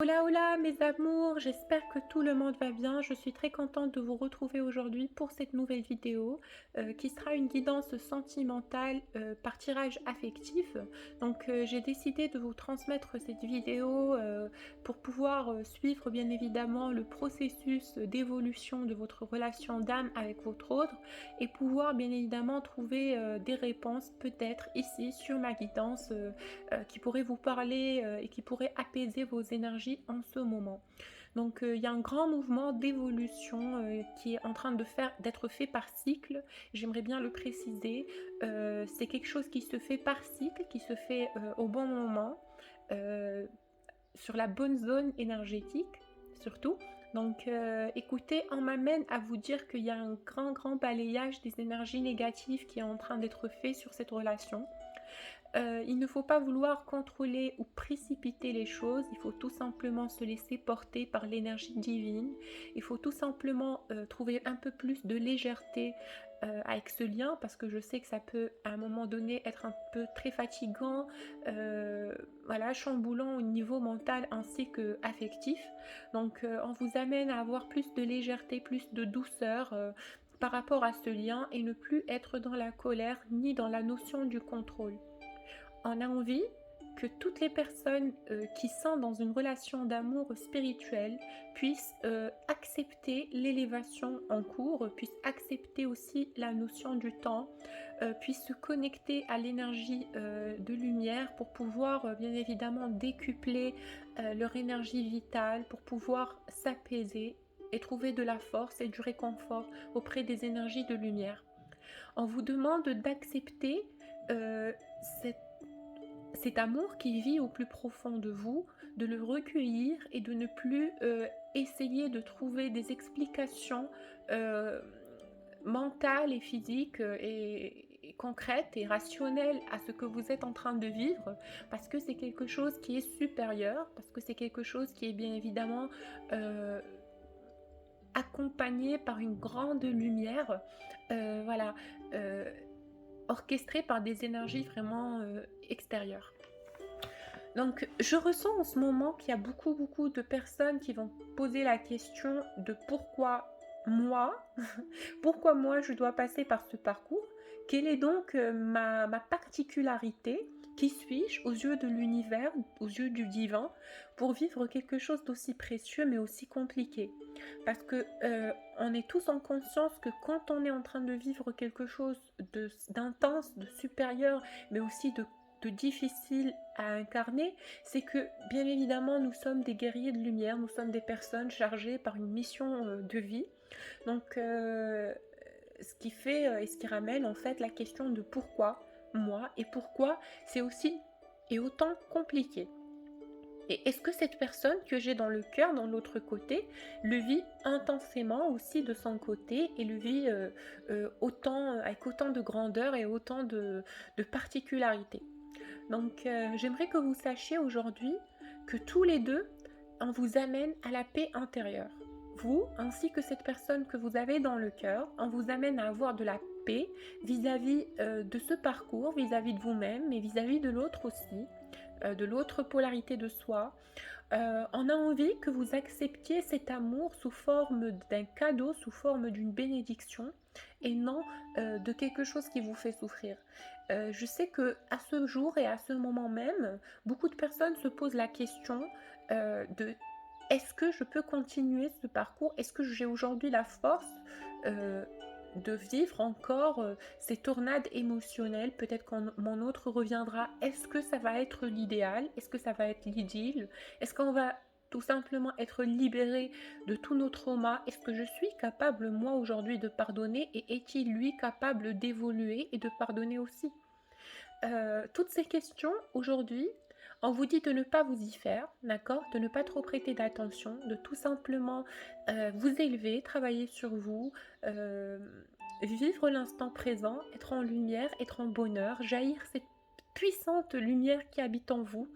Hola hola mes amours, j'espère que tout le monde va bien. Je suis très contente de vous retrouver aujourd'hui pour cette nouvelle vidéo qui sera une guidance sentimentale par tirage affectif. Donc j'ai décidé de vous transmettre cette vidéo pour pouvoir suivre bien évidemment le processus d'évolution de votre relation d'âme avec votre autre et pouvoir bien évidemment trouver des réponses peut-être ici sur ma guidance qui pourrait vous parler et qui pourrait apaiser vos énergies en ce moment. Donc il y a un grand mouvement d'évolution qui est en train d'être fait par cycle. J'aimerais bien le préciser. C'est quelque chose qui se fait par cycle, qui se fait au bon moment, euh, sur la bonne zone énergétique surtout. Donc écoutez, on m'amène à vous dire qu'il y a un grand balayage des énergies négatives qui est en train d'être fait sur cette relation. Il ne faut pas vouloir contrôler ou précipiter les choses, il faut tout simplement se laisser porter par l'énergie divine. Il faut tout simplement trouver un peu plus de légèreté avec ce lien, parce que je sais que ça peut à un moment donné être un peu très fatigant, voilà, chamboulant au niveau mental ainsi que affectif. Donc on vous amène à avoir plus de légèreté, plus de douceur par rapport à ce lien, et ne plus être dans la colère ni dans la notion du contrôle. On a envie que toutes les personnes qui sont dans une relation d'amour spirituel puissent accepter l'élévation en cours, puissent accepter aussi la notion du temps, puissent se connecter à l'énergie de lumière pour pouvoir bien évidemment décupler leur énergie vitale, pour pouvoir s'apaiser et trouver de la force et du réconfort auprès des énergies de lumière. On vous demande d'accepter euh, cette cet amour qui vit au plus profond de vous, de le recueillir et de ne plus essayer de trouver des explications euh, mentales et physiques et concrètes et rationnelles à ce que vous êtes en train de vivre, parce que c'est quelque chose qui est supérieur, parce que c'est quelque chose qui est bien évidemment euh, accompagné par une grande lumière, voilà, euh, orchestrée par des énergies vraiment extérieures. Donc, je ressens en ce moment qu'il y a beaucoup de personnes qui vont poser la question de pourquoi moi, pourquoi moi je dois passer par ce parcours. Quelle est donc ma particularité? Qui suis-je aux yeux de l'univers, aux yeux du divin, pour vivre quelque chose d'aussi précieux mais aussi compliqué? Parce que on est tous en conscience que quand on est en train de vivre quelque chose d'intense, de supérieur, mais aussi de difficile à incarner, c'est que bien évidemment nous sommes des guerriers de lumière, nous sommes des personnes chargées par une mission de vie. Donc ce qui fait et ce qui ramène en fait la question de pourquoi moi, et pourquoi c'est aussi et autant compliqué. Et est-ce que cette personne que j'ai dans le cœur, dans l'autre côté, le vit intensément aussi de son côté, et le vit avec autant de grandeur et autant de particularité? Donc j'aimerais que vous sachiez aujourd'hui que tous les deux, on vous amène à la paix intérieure. Vous, ainsi que cette personne que vous avez dans le cœur, on vous amène à avoir de la paix vis-à-vis de ce parcours, vis-à-vis de vous-même, mais vis-à-vis de l'autre aussi, de l'autre polarité de soi. On a envie que vous acceptiez cet amour sous forme d'un cadeau, sous forme d'une bénédiction, et non de quelque chose qui vous fait souffrir. Je sais que à ce jour et à ce moment même, beaucoup de personnes se posent la question de est-ce que je peux continuer ce parcours? Est-ce que j'ai aujourd'hui la force euh, de vivre encore ces tornades émotionnelles? Peut-être quand mon autre reviendra, est-ce que ça va être l'idéal? Est-ce que ça va être l'idylle? Est-ce qu'on va tout simplement être libéré de tous nos traumas? Est-ce que je suis capable, moi, aujourd'hui, de pardonner? Et est-il, lui, capable d'évoluer et de pardonner aussi? Toutes ces questions, aujourd'hui, on vous dit de ne pas vous y faire, d'accord? De ne pas trop prêter d'attention, de tout simplement vous élever, travailler sur vous, vivre l'instant présent, être en lumière, être en bonheur, jaillir cette puissante lumière qui habite en vous,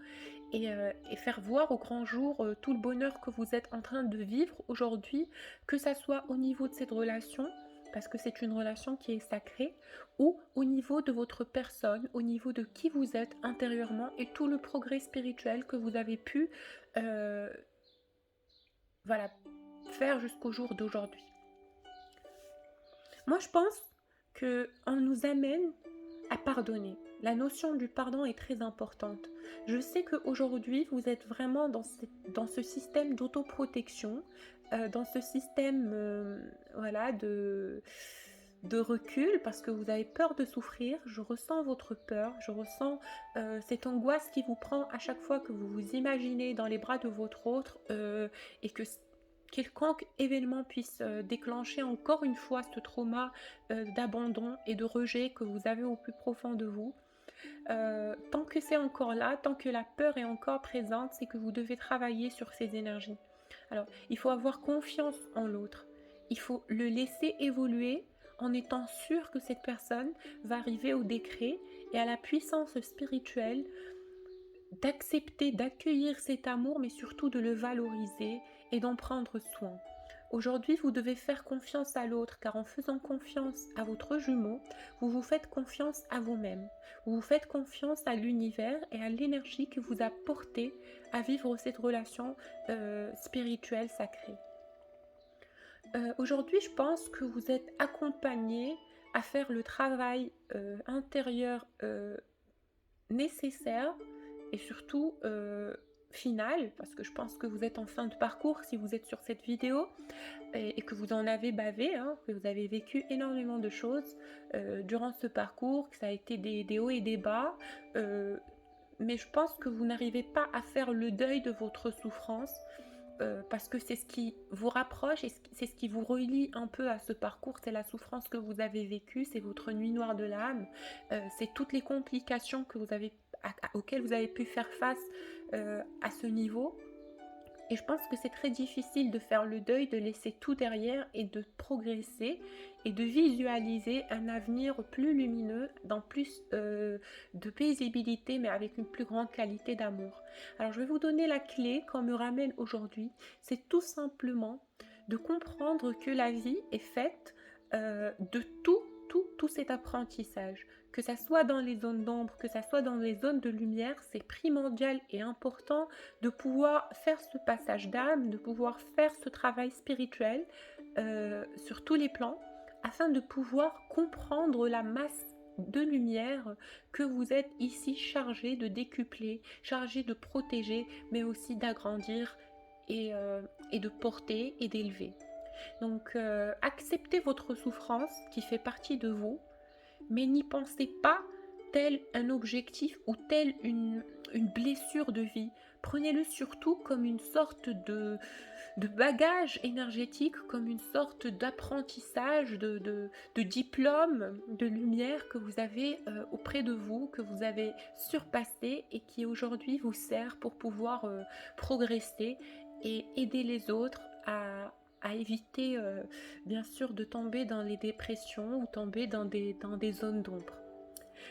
et faire voir au grand jour tout le bonheur que vous êtes en train de vivre aujourd'hui, que ça soit au niveau de cette relation, parce que c'est une relation qui est sacrée, ou au niveau de votre personne, au niveau de qui vous êtes intérieurement, et tout le progrès spirituel que vous avez pu euh, voilà, faire jusqu'au jour d'aujourd'hui. Moi, je pense qu'on nous amène à pardonner. La notion du pardon est très importante. Je sais qu'aujourd'hui, vous êtes vraiment dans ce système d'autoprotection, dans ce système voilà, de recul, parce que vous avez peur de souffrir. Je ressens votre peur, je ressens cette angoisse qui vous prend à chaque fois que vous vous imaginez dans les bras de votre autre et que quelconque événement puisse déclencher encore une fois ce trauma d'abandon et de rejet que vous avez au plus profond de vous. Tant que c'est encore là, tant que la peur est encore présente, c'est que vous devez travailler sur ces énergies. Alors, il faut avoir confiance en l'autre. Il faut le laisser évoluer en étant sûr que cette personne va arriver au décret et à la puissance spirituelle d'accepter, d'accueillir cet amour, mais surtout de le valoriser et d'en prendre soin. Aujourd'hui, vous devez faire confiance à l'autre, car en faisant confiance à votre jumeau, vous vous faites confiance à vous-même. Vous vous faites confiance à l'univers et à l'énergie que vous apportez à vivre cette relation spirituelle sacrée. Aujourd'hui, je pense que vous êtes accompagné à faire le travail intérieur nécessaire et surtout final, parce que je pense que vous êtes en fin de parcours si vous êtes sur cette vidéo et que vous en avez bavé, hein, que vous avez vécu énormément de choses durant ce parcours, que ça a été des hauts et des bas, mais je pense que vous n'arrivez pas à faire le deuil de votre souffrance parce que c'est ce qui vous rapproche et c'est ce qui vous relie un peu à ce parcours, c'est la souffrance que vous avez vécue, c'est votre nuit noire de l'âme, c'est toutes les complications que vous avez, auxquelles vous avez pu faire face à ce niveau. Et je pense que c'est très difficile de faire le deuil, de laisser tout derrière et de progresser et de visualiser un avenir plus lumineux, dans plus de paisibilité, mais avec une plus grande qualité d'amour. Alors je vais vous donner la clé qu'on me ramène aujourd'hui. C'est tout simplement de comprendre que la vie est faite de tout cet apprentissage. Que ça soit dans les zones d'ombre, que ça soit dans les zones de lumière, c'est primordial et important de pouvoir faire ce passage d'âme, de pouvoir faire ce travail spirituel sur tous les plans, afin de pouvoir comprendre la masse de lumière que vous êtes ici chargé de décupler, chargé de protéger, mais aussi d'agrandir et de porter et d'élever. Donc acceptez votre souffrance qui fait partie de vous, mais n'y pensez pas tel un objectif ou telle une blessure de vie. Prenez-le surtout comme une sorte de bagage énergétique, comme une sorte d'apprentissage, de diplôme, de lumière que vous avez auprès de vous, que vous avez surpassé et qui aujourd'hui vous sert pour pouvoir progresser et aider les autres à éviter bien sûr de tomber dans les dépressions ou tomber dans des zones d'ombre.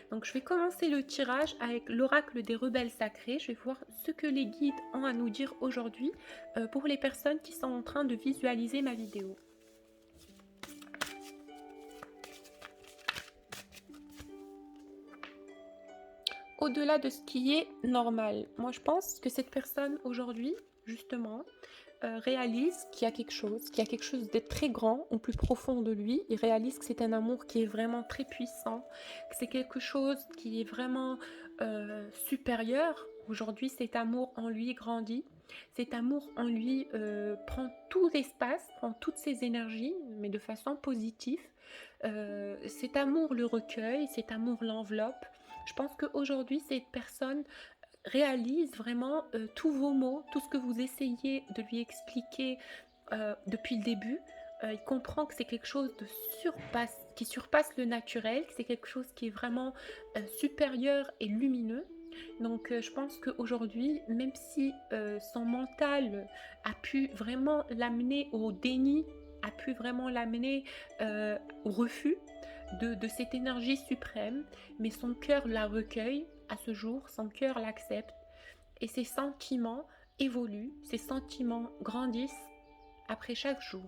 Donc je vais commencer le tirage avec l'oracle des rebelles sacrés. Je vais voir ce que les guides ont à nous dire aujourd'hui pour les personnes qui sont en train de visualiser ma vidéo. Au-delà de ce qui est normal, moi je pense que cette personne aujourd'hui, justement, réalise qu'il y a quelque chose de très grand au plus profond de lui. Il réalise que c'est un amour qui est vraiment très puissant, que c'est quelque chose qui est vraiment supérieur. Aujourd'hui, cet amour en lui grandit. Cet amour en lui prend tout l'espace, prend toutes ses énergies, mais de façon positive. Cet amour le recueille, cet amour l'enveloppe. Je pense qu'aujourd'hui, cette personne réalise vraiment tous vos mots, tout ce que vous essayez de lui expliquer depuis le début. Il comprend que c'est quelque chose qui surpasse le naturel, que c'est quelque chose qui est vraiment supérieur et lumineux. Donc je pense qu'aujourd'hui, même si son mental a pu vraiment l'amener au déni, a pu vraiment l'amener au refus de cette énergie suprême, mais son cœur la recueille à ce jour, son cœur l'accepte et ses sentiments évoluent, ses sentiments grandissent après chaque jour.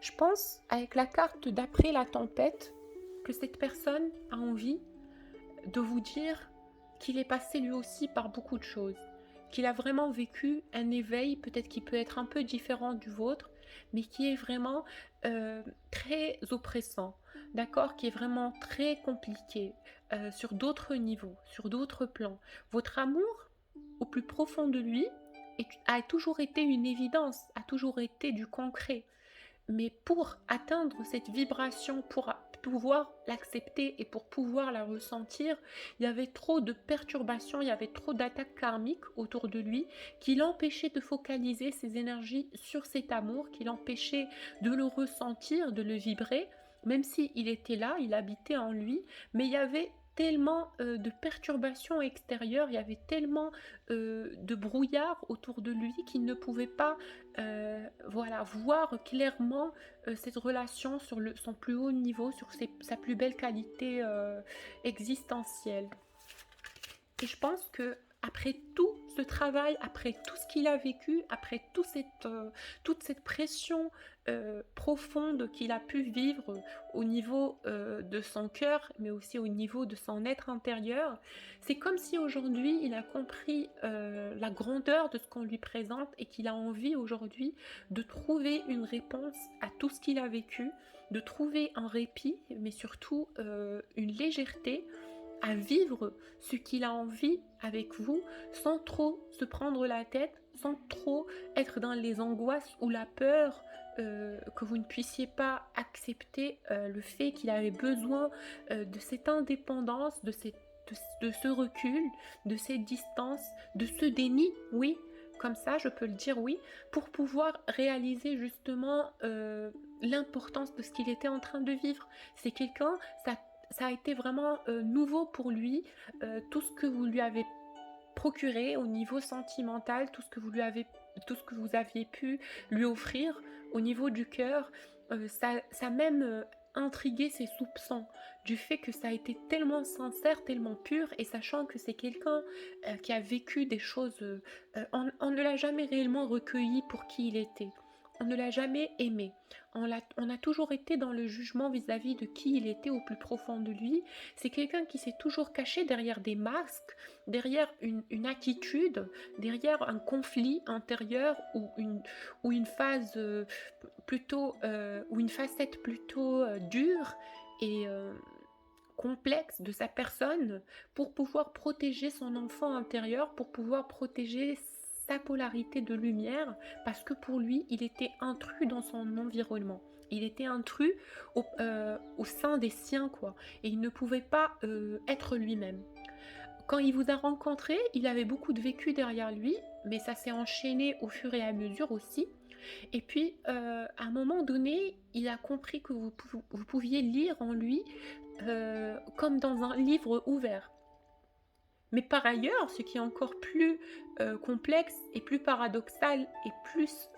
Je pense, avec la carte d'après la tempête, que cette personne a envie de vous dire qu'il est passé lui aussi par beaucoup de choses, qu'il a vraiment vécu un éveil, peut-être qui peut être un peu différent du vôtre, mais qui est vraiment très oppressant, d'accord, qui est vraiment très compliqué sur d'autres niveaux, sur d'autres plans. Votre amour, au plus profond de lui, a toujours été une évidence, a toujours été du concret. Mais pour atteindre cette vibration, pour pouvoir l'accepter et pour pouvoir la ressentir, il y avait trop de perturbations, il y avait trop d'attaques karmiques autour de lui qui l'empêchaient de focaliser ses énergies sur cet amour, qui l'empêchaient de le ressentir, de le vibrer, même s'il était là, il habitait en lui, mais il y avait tellement de perturbations extérieures, il y avait tellement de brouillard autour de lui qu'il ne pouvait pas voilà, voir clairement cette relation sur son plus haut niveau, sur sa plus belle qualité existentielle. Et je pense que après tout ce travail, après tout ce qu'il a vécu, après toute cette pression profonde qu'il a pu vivre au niveau de son cœur, mais aussi au niveau de son être intérieur, c'est comme si aujourd'hui il a compris la grandeur de ce qu'on lui présente et qu'il a envie aujourd'hui de trouver une réponse à tout ce qu'il a vécu, de trouver un répit, mais surtout une légèreté à vivre ce qu'il a envie avec vous sans trop se prendre la tête, sans trop être dans les angoisses ou la peur que vous ne puissiez pas accepter le fait qu'il avait besoin de cette indépendance, de ce recul, de cette distance, de ce déni, oui, comme ça je peux le dire, oui, pour pouvoir réaliser justement l'importance de ce qu'il était en train de vivre. C'est quelqu'un, ça a été vraiment nouveau pour lui, tout ce que vous lui avez procuré au niveau sentimental, tout ce que vous aviez pu lui offrir au niveau du cœur, ça a même intrigué ses soupçons du fait que ça a été tellement sincère, tellement pur, et sachant que c'est quelqu'un qui a vécu des choses, on ne l'a jamais réellement recueilli pour qui il était. On ne l'a jamais aimé. On a toujours été dans le jugement vis-à-vis de qui il était au plus profond de lui. C'est quelqu'un qui s'est toujours caché derrière des masques, derrière une attitude, derrière un conflit intérieur ou une phase ou une facette plutôt dure et complexe de sa personne pour pouvoir protéger son enfant intérieur, pour pouvoir protéger sa polarité de lumière, parce que pour lui, il était intrus dans son environnement. Il était intrus au sein des siens, quoi. Et il ne pouvait pas être lui-même. Quand il vous a rencontré, il avait beaucoup de vécu derrière lui, mais ça s'est enchaîné au fur et à mesure aussi. Et puis, à un moment donné, il a compris que vous pouviez lire en lui comme dans un livre ouvert. Mais par ailleurs, ce qui est encore plus complexe et plus paradoxal et plus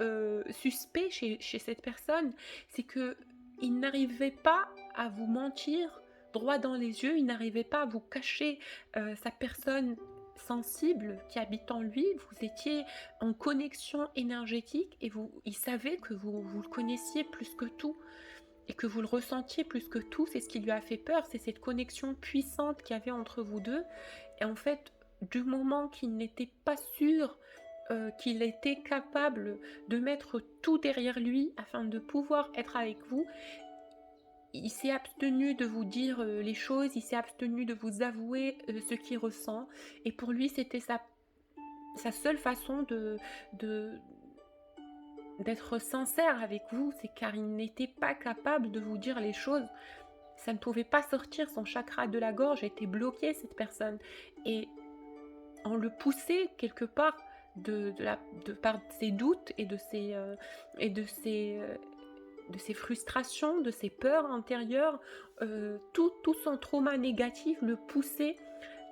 suspect chez cette personne, c'est que il n'arrivait pas à vous mentir droit dans les yeux, il n'arrivait pas à vous cacher sa personne sensible qui habite en lui. Vous étiez en connexion énergétique et il savait que vous le connaissiez plus que tout et que vous le ressentiez plus que tout. C'est ce qui lui a fait peur, c'est cette connexion puissante qu'il y avait entre vous deux. Et en fait, du moment qu'il n'était pas sûr qu'il était capable de mettre tout derrière lui afin de pouvoir être avec vous, il s'est abstenu de vous dire les choses, il s'est abstenu de vous avouer ce qu'il ressent. Et pour lui, c'était sa seule façon d'être sincère avec vous, c'est car il n'était pas capable de vous dire les choses. Ça ne pouvait pas sortir, son chakra de la gorge était bloqué, cette personne. Et on le poussait quelque part par ses doutes et de ses frustrations, de ses peurs intérieures, tout son trauma négatif le poussait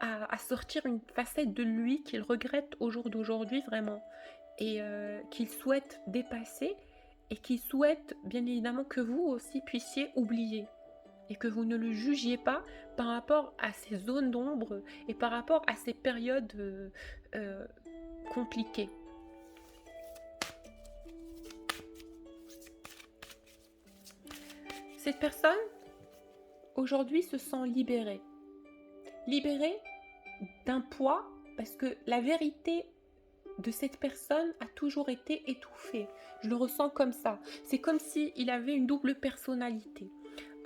à sortir une facette de lui qu'il regrette au jour d'aujourd'hui vraiment, et qu'il souhaite dépasser, et qu'il souhaite bien évidemment que vous aussi puissiez oublier, et que vous ne le jugiez pas par rapport à ces zones d'ombre et par rapport à ces périodes compliquées. Cette personne, aujourd'hui, se sent libérée. Libérée d'un poids parce que la vérité de cette personne a toujours été étouffée. Je le ressens comme ça. C'est comme s'il avait une double personnalité.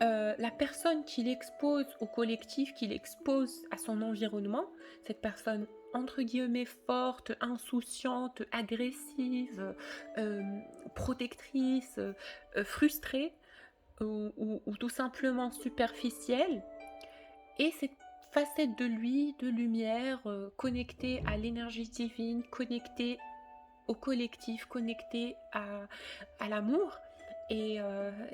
La personne qu'il expose au collectif, qu'il expose à son environnement, cette personne entre guillemets forte, insouciante, agressive, euh, protectrice, frustrée ou tout simplement superficielle, et cette facette de lui, de lumière, connectée à l'énergie divine, connectée au collectif, connectée à l'amour et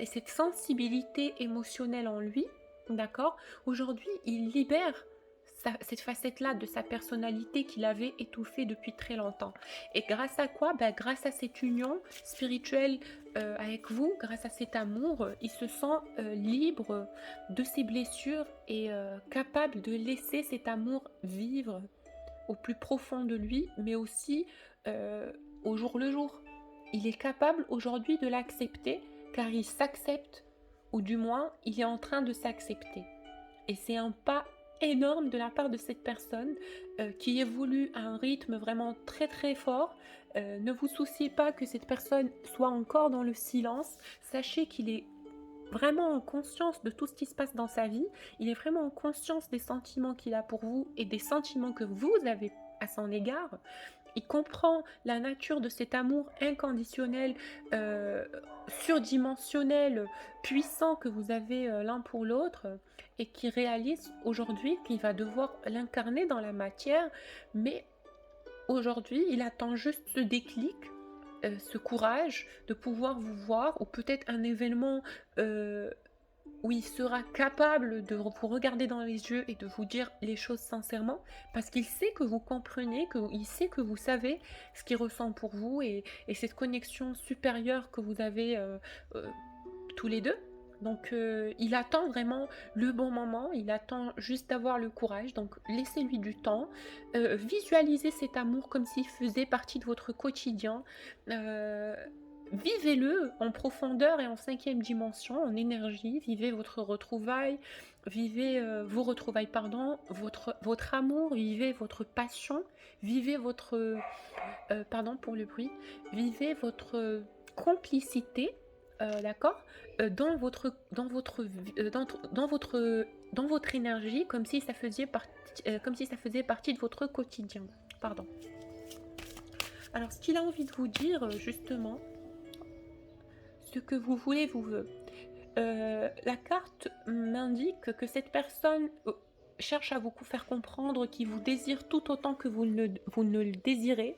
cette sensibilité émotionnelle en lui, d'accord? Aujourd'hui, il libère cette facette-là de sa personnalité qu'il avait étouffée depuis très longtemps. Et grâce à quoi? Ben, grâce à cette union spirituelle avec vous, grâce à cet amour, il se sent libre de ses blessures et capable de laisser cet amour vivre au plus profond de lui, mais aussi euh, au jour le jour. Il est capable aujourd'hui de l'accepter car il s'accepte, ou du moins il est en train de s'accepter. Et c'est un pas énorme de la part de cette personne qui évolue à un rythme vraiment très très fort. Ne vous souciez pas que cette personne soit encore dans le silence. Sachez qu'il est vraiment en conscience de tout ce qui se passe dans sa vie. Il est vraiment en conscience des sentiments qu'il a pour vous et des sentiments que vous avez à son égard. Il comprend la nature de cet amour inconditionnel, surdimensionnel, puissant que vous avez l'un pour l'autre et qui réalise aujourd'hui qu'il va devoir l'incarner dans la matière, mais aujourd'hui il attend juste ce déclic, ce courage de pouvoir vous voir, ou peut-être un événement où il sera capable de vous regarder dans les yeux et de vous dire les choses sincèrement, parce qu'il sait que vous comprenez, qu'il sait que vous savez ce qu'il ressent pour vous et cette connexion supérieure que vous avez euh, tous les deux. Donc il attend vraiment le bon moment, il attend juste d'avoir le courage, donc laissez-lui du temps, visualisez cet amour comme s'il faisait partie de votre quotidien, euh, vivez-le en profondeur et en cinquième dimension, en énergie, vivez votre retrouvaille, vivez vos retrouvailles, pardon, votre amour, vivez votre passion, vivez votre, pardon pour le bruit, vivez votre complicité, d'accord, dans votre énergie, comme si ça faisait partie de votre quotidien. Pardon. Alors, ce qu'il a envie de vous dire, justement, ce que vous voulez vous veut. La carte m'indique que cette personne cherche à vous faire comprendre qu'il vous désire tout autant que vous ne le désirez.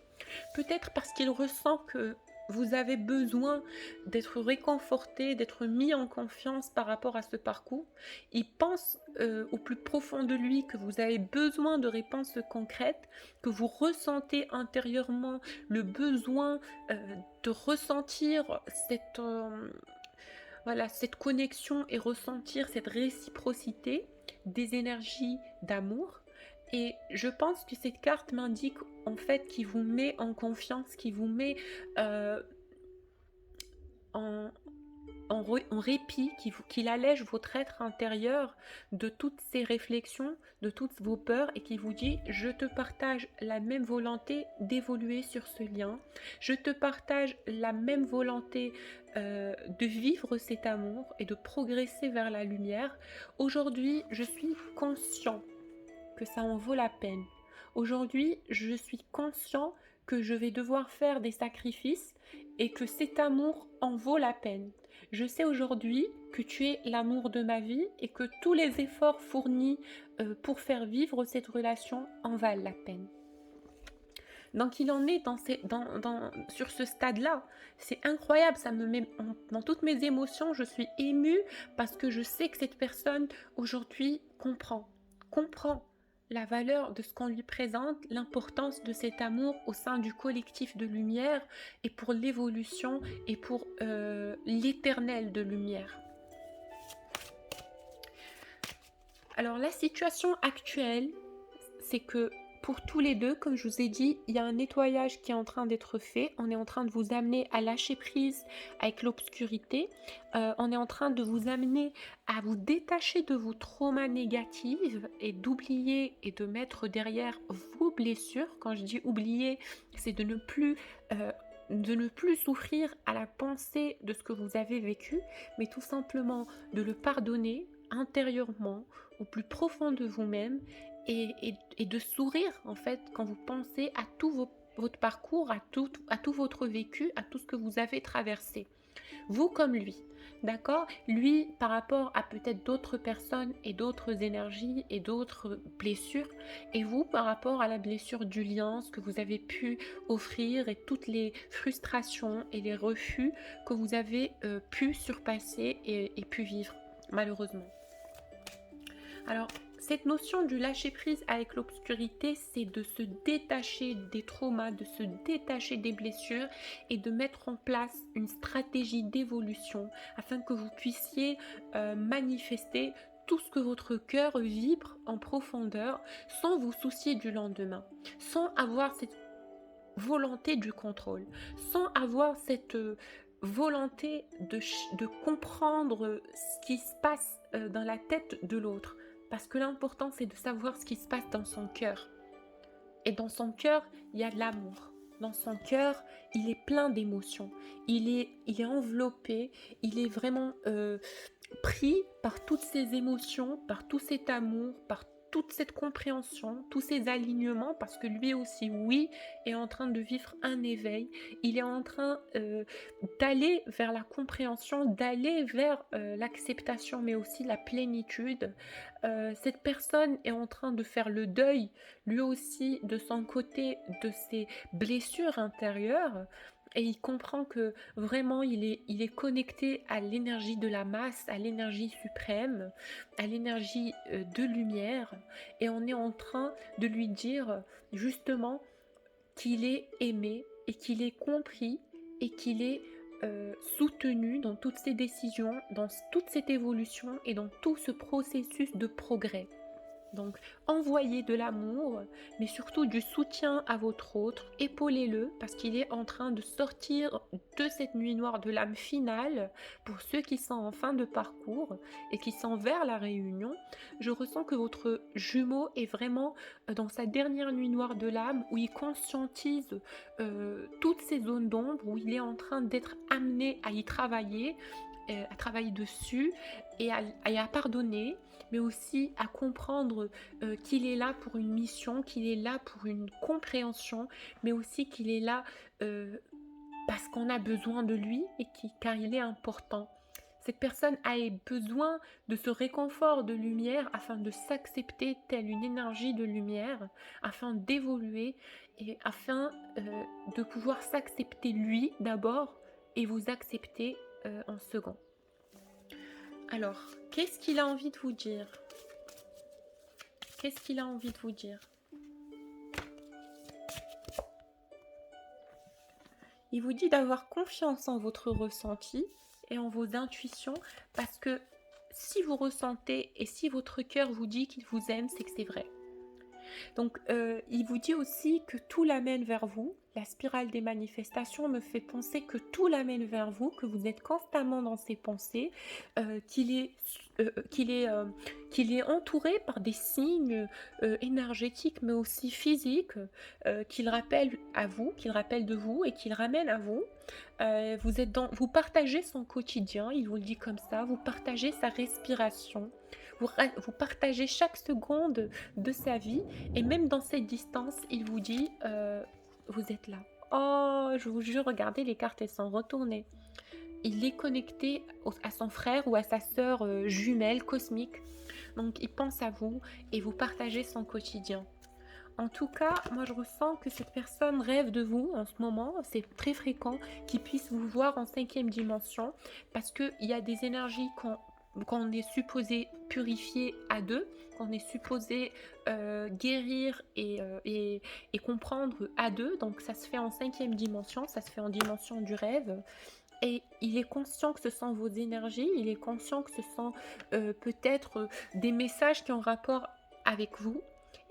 Peut-être parce qu'il ressent que vous avez besoin d'être réconforté, d'être mis en confiance par rapport à ce parcours. Il pense au plus profond de lui que vous avez besoin de réponses concrètes, que vous ressentez intérieurement le besoin de ressentir cette connexion et ressentir cette réciprocité des énergies d'amour. Et je pense que cette carte m'indique en fait qu'il vous met en confiance, qu'il vous met en, en répit, qu'il allège votre être intérieur de toutes ces réflexions, de toutes vos peurs, et qui vous dit: je te partage la même volonté d'évoluer sur ce lien, je te partage la même volonté de vivre cet amour et de progresser vers la lumière. Aujourd'hui, je suis conscient que ça en vaut la peine. Aujourd'hui, je suis conscient que je vais devoir faire des sacrifices et que cet amour en vaut la peine. Je sais aujourd'hui que tu es l'amour de ma vie et que tous les efforts fournis pour faire vivre cette relation en valent la peine. Donc il en est sur ce stade-là. C'est incroyable, ça me met dans toutes mes émotions, je suis émue parce que je sais que cette personne aujourd'hui comprend la valeur de ce qu'on lui présente, l'importance de cet amour au sein du collectif de lumière et pour l'évolution et pour l'éternel de lumière. Alors la situation actuelle, c'est que pour tous les deux, comme je vous ai dit, il y a un nettoyage qui est en train d'être fait. On est en train de vous amener à lâcher prise avec l'obscurité. On est en train de vous amener à vous détacher de vos traumas négatifs et d'oublier et de mettre derrière vos blessures. Quand je dis oublier, c'est de ne plus souffrir à la pensée de ce que vous avez vécu, mais tout simplement de le pardonner intérieurement, au plus profond de vous-même, et de sourire en fait quand vous pensez à votre parcours, à tout votre vécu, à tout ce que vous avez traversé. Vous comme lui, d'accord? Lui par rapport à peut-être d'autres personnes et d'autres énergies et d'autres blessures, et vous par rapport à la blessure du lien, ce que vous avez pu offrir et toutes les frustrations et les refus que vous avez pu surpasser et pu vivre, malheureusement. Alors, cette notion du lâcher-prise avec l'obscurité, c'est de se détacher des traumas, de se détacher des blessures et de mettre en place une stratégie d'évolution afin que vous puissiez manifester tout ce que votre cœur vibre en profondeur sans vous soucier du lendemain, sans avoir cette volonté du contrôle, sans avoir cette volonté de comprendre ce qui se passe dans la tête de l'autre. Parce que l'important, c'est de savoir ce qui se passe dans son cœur. Et dans son cœur, il y a de l'amour. Dans son cœur, il est plein d'émotions. Il est enveloppé, il est vraiment pris par toutes ces émotions, par tout cet amour, par toute cette compréhension, tous ces alignements, parce que lui aussi, oui, est en train de vivre un éveil. Il est en train d'aller vers la compréhension, d'aller vers l'acceptation, mais aussi la plénitude. Cette personne est en train de faire le deuil, lui aussi, de son côté, de ses blessures intérieures. Et il comprend que vraiment il est connecté à l'énergie de la masse, à l'énergie suprême, à l'énergie de lumière. Et on est en train de lui dire justement qu'il est aimé et qu'il est compris et qu'il est soutenu dans toutes ses décisions, dans toute cette évolution et dans tout ce processus de progrès. Donc, envoyez de l'amour, mais surtout du soutien à votre autre, épaulez-le parce qu'il est en train de sortir de cette nuit noire de l'âme finale. Pour ceux qui sont en fin de parcours et qui sont vers la réunion, je ressens que votre jumeau est vraiment dans sa dernière nuit noire de l'âme où il conscientise toutes ces zones d'ombre, où il est en train d'être amené à y travailler dessus et à pardonner, mais aussi à comprendre qu'il est là pour une mission, qu'il est là pour une compréhension, mais aussi qu'il est là parce qu'on a besoin de lui et car il est important. Cette personne a besoin de ce réconfort de lumière afin de s'accepter telle une énergie de lumière, afin d'évoluer et afin de pouvoir s'accepter lui d'abord et vous accepter en second. Alors, qu'est-ce qu'il a envie de vous dire? Qu'est-ce qu'il a envie de vous dire? Il vous dit d'avoir confiance en votre ressenti et en vos intuitions parce que si vous ressentez et si votre cœur vous dit qu'il vous aime, c'est que c'est vrai. Donc, il vous dit aussi que tout l'amène vers vous. La spirale des manifestations me fait penser que tout l'amène vers vous, que vous êtes constamment dans ses pensées, qu'il est entouré par des signes énergétiques, mais aussi physiques, qu'il rappelle à vous, qu'il rappelle de vous et qu'il ramène à vous. Vous partagez son quotidien, il vous le dit comme ça, vous partagez sa respiration. Vous partagez chaque seconde de sa vie et même dans cette distance, il vous dit vous êtes là. Oh, je vous jure, regardez, les cartes, elles sont retournées. Il est connecté à son frère ou à sa sœur jumelle cosmique. Donc, il pense à vous et vous partagez son quotidien. En tout cas, moi je ressens que cette personne rêve de vous en ce moment. C'est très fréquent qu'il puisse vous voir en 5e dimension parce qu'il y a des énergies qu'on est supposé purifier à deux, qu'on est supposé guérir et comprendre à deux. Donc ça se fait en 5e dimension, ça se fait en dimension du rêve. Et il est conscient que ce sont vos énergies, il est conscient que ce sont peut-être des messages qui ont rapport avec vous.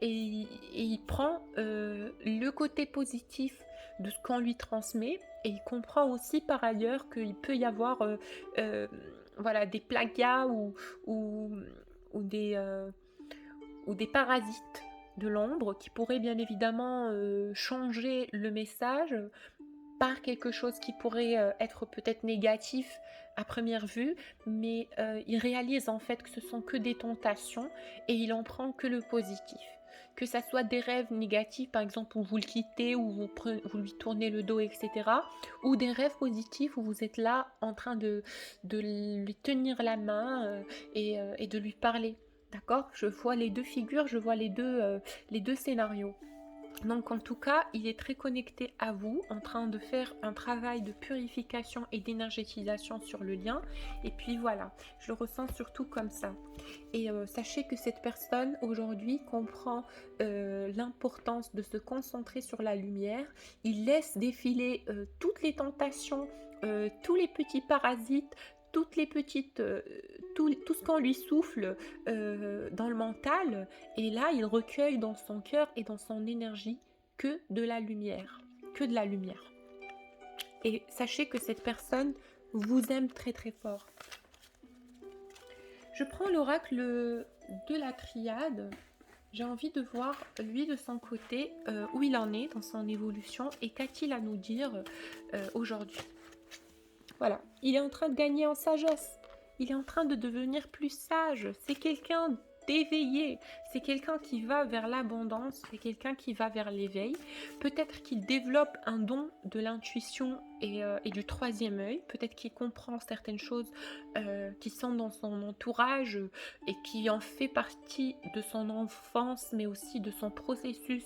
et il prend le côté positif de ce qu'on lui transmet, et il comprend aussi par ailleurs qu'il peut y avoir euh, voilà, des plagiats ou, ou des, euh, ou des parasites de l'ombre qui pourraient bien évidemment changer le message par quelque chose qui pourrait être peut-être négatif à première vue, mais il réalise en fait que ce sont que des tentations et il en prend que le positif. Que ça soit des rêves négatifs, par exemple, où vous le quittez, où vous lui tournez le dos, etc. Ou des rêves positifs où vous êtes là en train de lui tenir la main et de lui parler. D'accord? Je vois les deux figures, je vois les deux scénarios. Donc en tout cas, il est très connecté à vous, en train de faire un travail de purification et d'énergétisation sur le lien. Et puis voilà, je le ressens surtout comme ça. Et sachez que cette personne aujourd'hui comprend l'importance de se concentrer sur la lumière. Il laisse défiler toutes les tentations, tous les petits parasites, toutes les petites, tout ce qu'on lui souffle dans le mental, et là il recueille dans son cœur et dans son énergie que de la lumière, que de la lumière. Et sachez que cette personne vous aime très très fort. Je prends l'oracle de la triade. J'ai envie de voir lui de son côté où il en est dans son évolution et qu'a-t-il à nous dire aujourd'hui. Voilà, il est en train de gagner en sagesse. Il est en train de devenir plus sage. C'est quelqu'un d'éveillé. C'est quelqu'un qui va vers l'abondance. C'est quelqu'un qui va vers l'éveil. Peut-être qu'il développe un don de l'intuition et du troisième œil. Peut-être qu'il comprend certaines choses qui sont dans son entourage et qui en fait partie de son enfance, mais aussi de son processus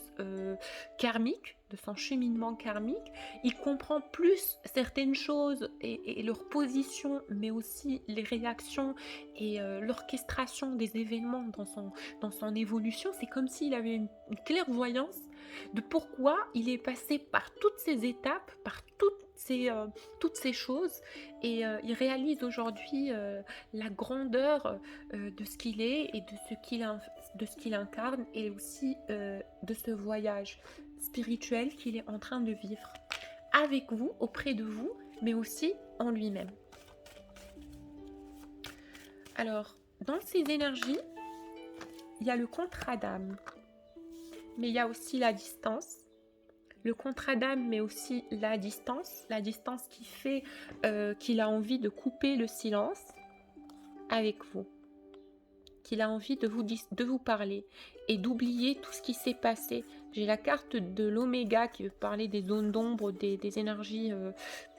karmique, de son cheminement karmique. Il comprend plus certaines choses et leur position, mais aussi les réactions et l'orchestration des événements dans son évolution. C'est comme s'il avait une clairvoyance de pourquoi il est passé par toutes ces étapes, par toutes ces choses, et il réalise aujourd'hui la grandeur de ce qu'il est et de ce qu'il incarne, et aussi de ce voyage spirituel qu'il est en train de vivre avec vous, auprès de vous, mais aussi en lui-même. Alors, dans ces énergies, il y a le contrat d'âme, mais il y a aussi la distance. Le contrat d'âme, mais aussi la distance qui fait qu'il a envie de couper le silence avec vous, qu'il a envie de vous parler et d'oublier tout ce qui s'est passé. J'ai la carte de l'oméga qui veut parler des zones d'ombre, des énergies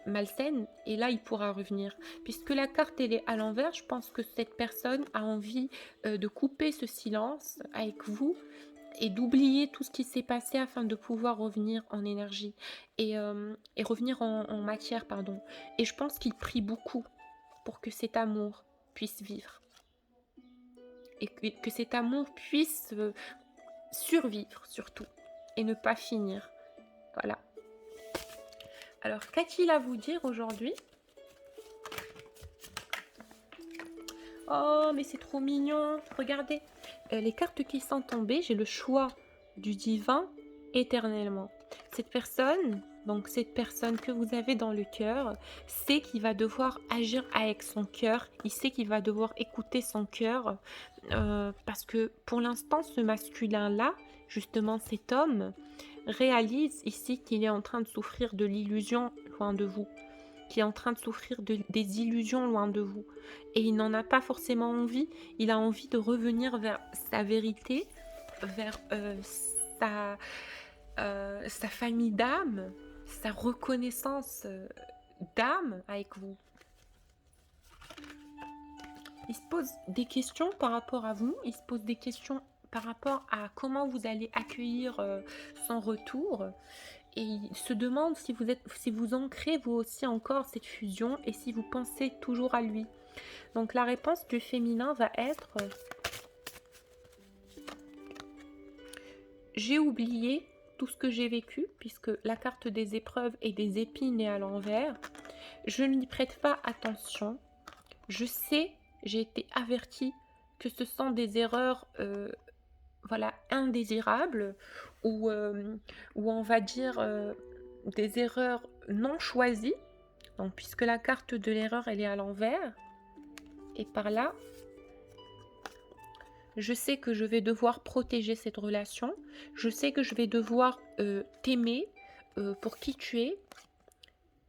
malsaines, et là il pourra revenir. Puisque la carte elle est à l'envers, je pense que cette personne a envie de couper ce silence avec vous et d'oublier tout ce qui s'est passé afin de pouvoir revenir en énergie et revenir en matière, pardon. Et je pense qu'il prie beaucoup pour que cet amour puisse vivre et que cet amour puisse survivre surtout et ne pas finir. Voilà. Alors, qu'a-t-il à vous dire aujourd'hui? Oh, mais c'est trop mignon. Regardez, les cartes qui sont tombées, j'ai le choix du divin éternellement. Cette personne, donc cette personne que vous avez dans le cœur, sait qu'il va devoir agir avec son cœur. Il sait qu'il va devoir écouter son cœur. Parce que pour l'instant, ce masculin-là, justement cet homme, réalise ici qu'il est en train de souffrir de l'illusion loin de vous, qui est en train de souffrir des illusions loin de vous. Et il n'en a pas forcément envie. Il a envie de revenir vers sa vérité, vers sa famille d'âme, sa reconnaissance d'âme avec vous. Il se pose des questions par rapport à vous. Il se pose des questions par rapport à comment vous allez accueillir son retour. Et il se demande si vous ancrez vous aussi encore cette fusion et si vous pensez toujours à lui. Donc la réponse du féminin va être j'ai oublié tout ce que j'ai vécu, puisque la carte des épreuves et des épines est à l'envers. Je n'y prête pas attention. Je sais, j'ai été avertie que ce sont des erreurs voilà, indésirables ou on va dire, des erreurs non choisies. Donc puisque la carte de l'erreur, elle est à l'envers et par là, je sais que je vais devoir protéger cette relation. Je sais que je vais devoir, t'aimer, pour qui tu es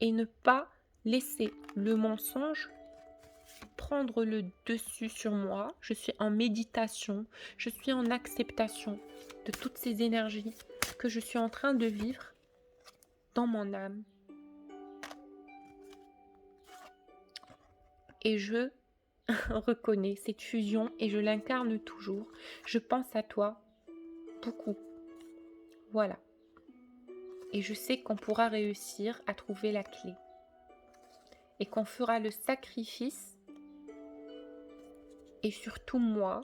et ne pas laisser le mensonge prendre le dessus sur moi. Je suis en méditation, je suis en acceptation de toutes ces énergies que je suis en train de vivre dans mon âme. Et je reconnais cette fusion et je l'incarne toujours. Je pense à toi beaucoup. Voilà. Et je sais qu'on pourra réussir à trouver la clé. Et qu'on fera le sacrifice. Et surtout moi,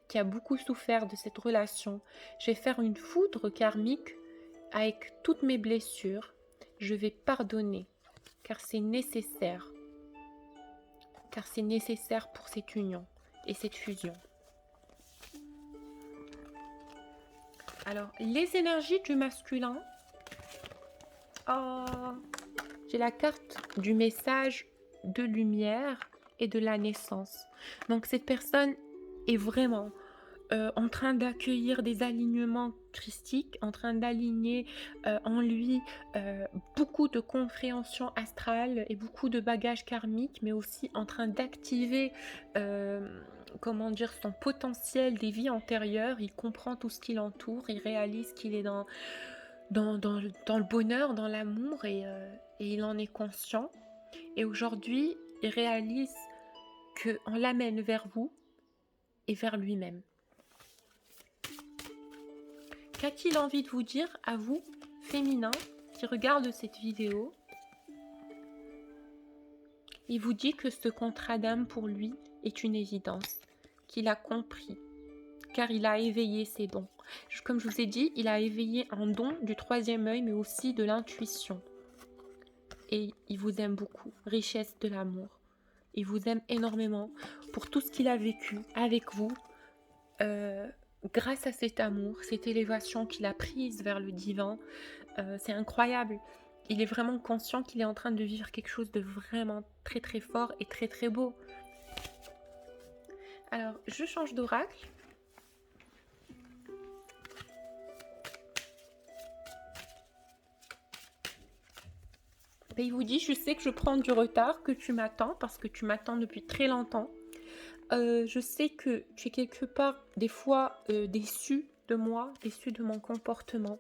qui a beaucoup souffert de cette relation, je vais faire une foudre karmique avec toutes mes blessures. Je vais pardonner, car c'est nécessaire. Car c'est nécessaire pour cette union et cette fusion. Alors, les énergies du masculin. Oh, j'ai la carte du message de lumière et de la naissance. Donc, cette personne est vraiment en train d'accueillir des alignements christiques, en train d'aligner en lui beaucoup de compréhension astrale et beaucoup de bagages karmiques, mais aussi en train d'activer comment dire, son potentiel des vies antérieures. Il comprend tout ce qui l'entoure, il réalise qu'il est dans le bonheur, dans l'amour et il en est conscient. Et aujourd'hui, il réalise qu'on l'amène vers vous et vers lui-même. Qu'a-t-il envie de vous dire à vous, féminin, qui regarde cette vidéo? Il vous dit que ce contrat d'âme pour lui est une évidence, qu'il a compris, car il a éveillé ses dons. Comme je vous ai dit, il a éveillé un don du troisième œil, mais aussi de l'intuition. Et il vous aime beaucoup, richesse de l'amour. Il vous aime énormément pour tout ce qu'il a vécu avec vous, grâce à cet amour, cette élévation qu'il a prise vers le divin. C'est incroyable. Il est vraiment conscient qu'il est en train de vivre quelque chose de vraiment très très fort et très très beau. Alors, je change d'oracle. Et il vous dit, je sais que je prends du retard, que tu m'attends, parce que tu m'attends depuis très longtemps. Je sais que tu es quelque part, des fois, déçu de moi, déçu de mon comportement.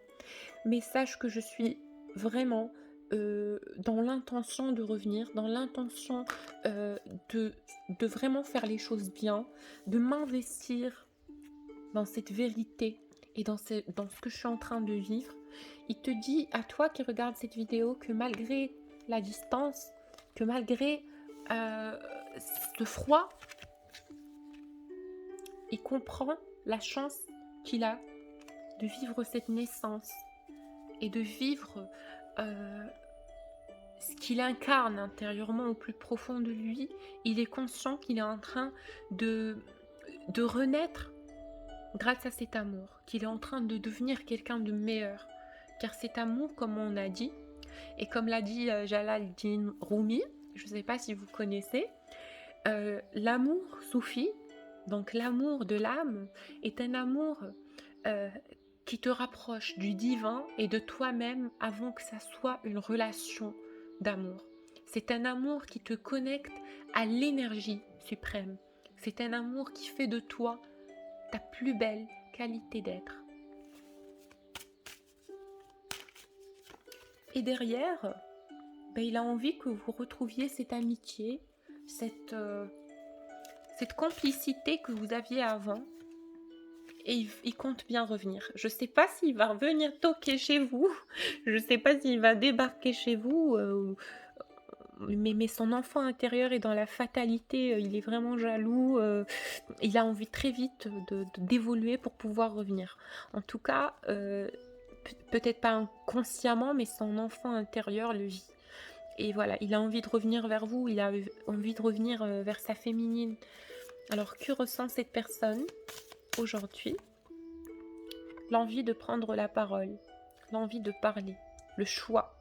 Mais sache que je suis vraiment dans l'intention de revenir, dans l'intention de vraiment faire les choses bien, de m'investir dans cette vérité et dans ce que je suis en train de vivre. Il te dit à toi qui regardes cette vidéo que malgré la distance, que malgré ce froid, il comprend la chance qu'il a de vivre cette naissance et de vivre ce qu'il incarne intérieurement au plus profond de lui. Il est conscient qu'il est en train de renaître grâce à cet amour, qu'il est en train de devenir quelqu'un de meilleur. Car cet amour, comme on a dit, et comme l'a dit Jalaluddin Rumi, je ne sais pas si vous connaissez, l'amour soufi, donc l'amour de l'âme, est un amour qui te rapproche du divin et de toi-même avant que ça soit une relation d'amour. C'est un amour qui te connecte à l'énergie suprême. C'est un amour qui fait de toi ta plus belle qualité d'être. Et derrière, il a envie que vous retrouviez cette amitié, cette complicité que vous aviez avant. Et il compte bien revenir. Je ne sais pas s'il va revenir toquer chez vous. Je ne sais pas s'il va débarquer chez vous. Mais son enfant intérieur est dans la fatalité. Il est vraiment jaloux. Il a envie très vite d'évoluer pour pouvoir revenir. En tout cas, peut-être pas inconsciemment, mais son enfant intérieur le vit. Et voilà, il a envie de revenir vers vous. Il a envie de revenir vers sa féminine. Alors, que ressent cette personne aujourd'hui? l'envie de prendre la parole, l'envie de parler. Le choix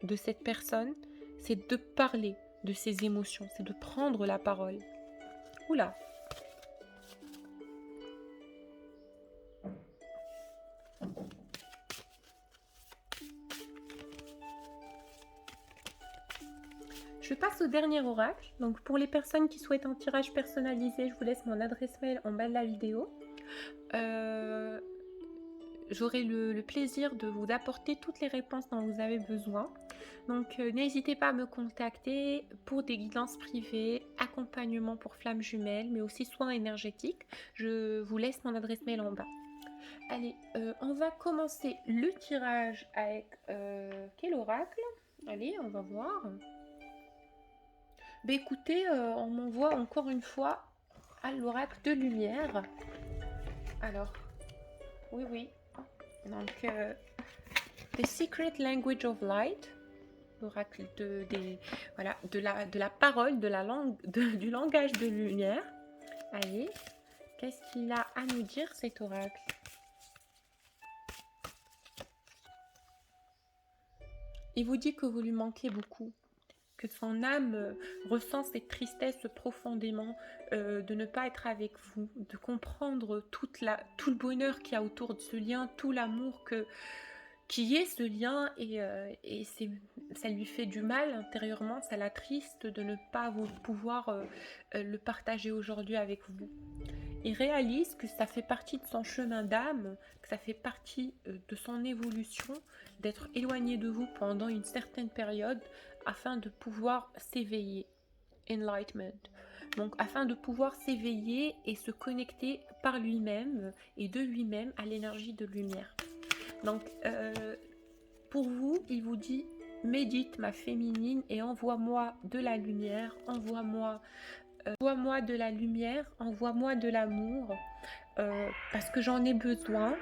de cette personne, c'est de parler de ses émotions, c'est de prendre la parole. Oula! Je passe au dernier oracle. Donc pour les personnes qui souhaitent un tirage personnalisé, je vous laisse mon adresse mail en bas de la vidéo. J'aurai le plaisir de vous apporter toutes les réponses dont vous avez besoin. Donc n'hésitez pas à me contacter pour des guidances privées, accompagnement pour flammes jumelles, mais aussi soins énergétiques. Je vous laisse mon adresse mail en bas. Allez, on va commencer le tirage avec quel oracle? Allez, on va voir. Ben écoutez, on m'envoie encore une fois à l'oracle de lumière. Alors, oui. Donc, The Secret Language of Light, l'oracle de la parole, de la langue, du langage de lumière. Allez, qu'est-ce qu'il a à nous dire cet oracle? Il vous dit que vous lui manquez beaucoup, que son âme ressent cette tristesse profondément de ne pas être avec vous, de comprendre tout le bonheur qu'il y a autour de ce lien, tout l'amour qui est ce lien, et ça lui fait du mal intérieurement, ça l'attriste de ne pas pouvoir le partager aujourd'hui avec vous. Il réalise que ça fait partie de son chemin d'âme, que ça fait partie de son évolution, d'être éloigné de vous pendant une certaine période afin de pouvoir s'éveiller. Enlightenment. Donc afin de pouvoir s'éveiller et se connecter par lui-même et de lui-même à l'énergie de lumière. Donc pour vous, il vous dit: médite ma féminine et envoie-moi de la lumière, envoie-moi de la lumière, envoie-moi de l'amour, parce que j'en ai besoin,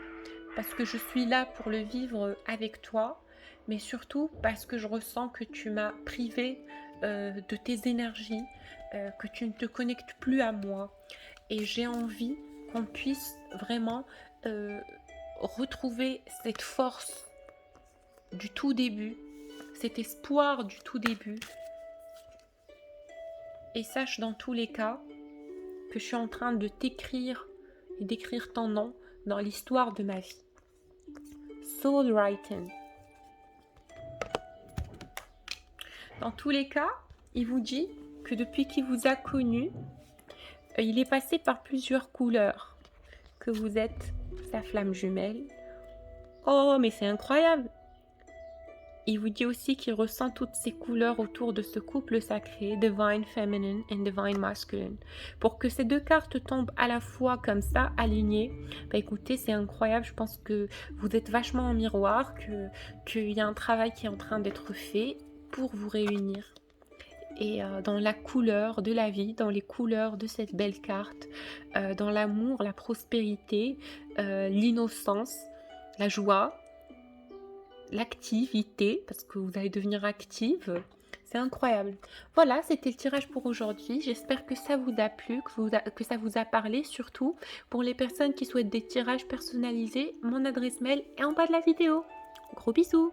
parce que je suis là pour le vivre avec toi, mais surtout parce que je ressens que tu m'as privé de tes énergies, que tu ne te connectes plus à moi, et j'ai envie qu'on puisse vraiment retrouver cette force du tout début, cet espoir du tout début. Et sache dans tous les cas que je suis en train de t'écrire et d'écrire ton nom dans l'histoire de ma vie. Soul Writing. Dans tous les cas, il vous dit que depuis qu'il vous a connu, il est passé par plusieurs couleurs, que vous êtes sa flamme jumelle. Oh, mais c'est incroyable! Il vous dit aussi qu'il ressent toutes ces couleurs autour de ce couple sacré, Divine Feminine and Divine Masculine. Pour que ces deux cartes tombent à la fois comme ça, alignées, bah écoutez, c'est incroyable. Je pense que vous êtes vachement en miroir, qu'il y a un travail qui est en train d'être fait pour vous réunir. Et dans la couleur de la vie, dans les couleurs de cette belle carte, dans l'amour, la prospérité, l'innocence, la joie, l'activité, parce que vous allez devenir active. C'est incroyable. Voilà, c'était le tirage pour aujourd'hui. J'espère que ça vous a plu, que ça vous a parlé. Surtout pour les personnes qui souhaitent des tirages personnalisés, mon adresse mail est en bas de la vidéo. Gros bisous!